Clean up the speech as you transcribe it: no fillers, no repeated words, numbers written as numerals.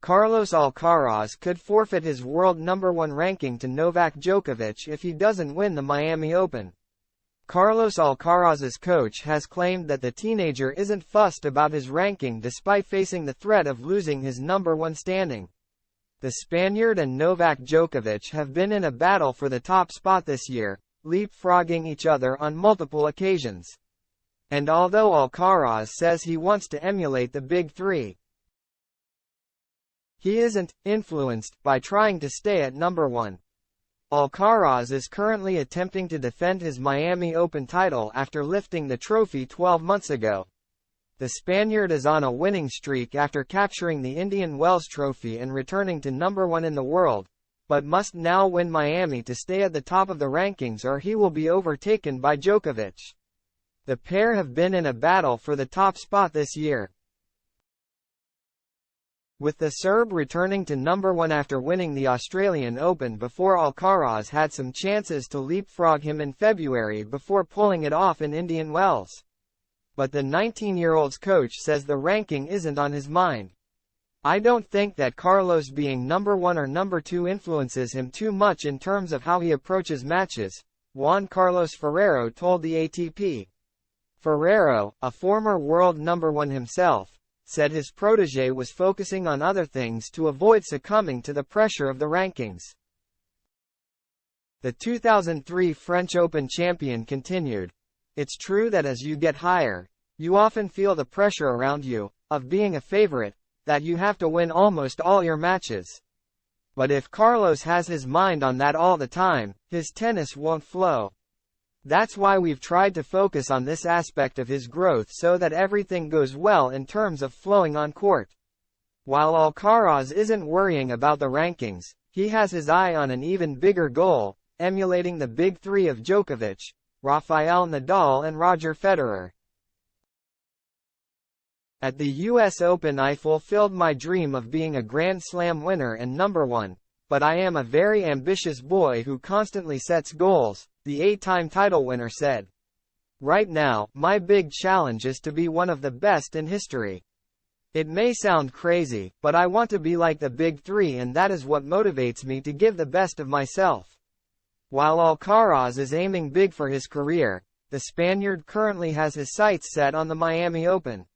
Carlos Alcaraz could forfeit his world #1 ranking to Novak Djokovic if he doesn't win the Miami Open. Carlos Alcaraz's coach has claimed that the teenager isn't fussed about his ranking despite facing the threat of losing his #1 standing. The Spaniard and Novak Djokovic have been in a battle for the top spot this year, leapfrogging each other on multiple occasions. And although Alcaraz says he wants to emulate the big three, he isn't influenced by trying to stay at #1. Alcaraz is currently attempting to defend his Miami Open title after lifting the trophy 12 months ago. The Spaniard is on a winning streak after capturing the Indian Wells Trophy and returning to #1 in the world, but must now win Miami to stay at the top of the rankings or he will be overtaken by Djokovic. The pair have been in a battle for the top spot this year, with the Serb returning to #1 after winning the Australian Open before Alcaraz had some chances to leapfrog him in February before pulling it off in Indian Wells. But the 19-year-old's coach says the ranking isn't on his mind. "I don't think that Carlos being #1 or #2 influences him too much in terms of how he approaches matches," Juan Carlos Ferrero told the ATP. Ferrero, a former world #1 himself, said his protégé was focusing on other things to avoid succumbing to the pressure of the rankings. The 2003 French Open champion continued, "It's true that as you get higher, you often feel the pressure around you, of being a favorite, that you have to win almost all your matches. But if Carlos has his mind on that all the time, his tennis won't flow. That's why we've tried to focus on this aspect of his growth so that everything goes well in terms of flowing on court." While Alcaraz isn't worrying about the rankings, he has his eye on an even bigger goal, emulating the big three of Djokovic, Rafael Nadal and Roger Federer. "At the US Open I fulfilled my dream of being a Grand Slam winner and #1, but I am a very ambitious boy who constantly sets goals," the 8-time title winner said. "Right now, my big challenge is to be one of the best in history. It may sound crazy, but I want to be like the big three and that is what motivates me to give the best of myself." While Alcaraz is aiming big for his career, the Spaniard currently has his sights set on the Miami Open.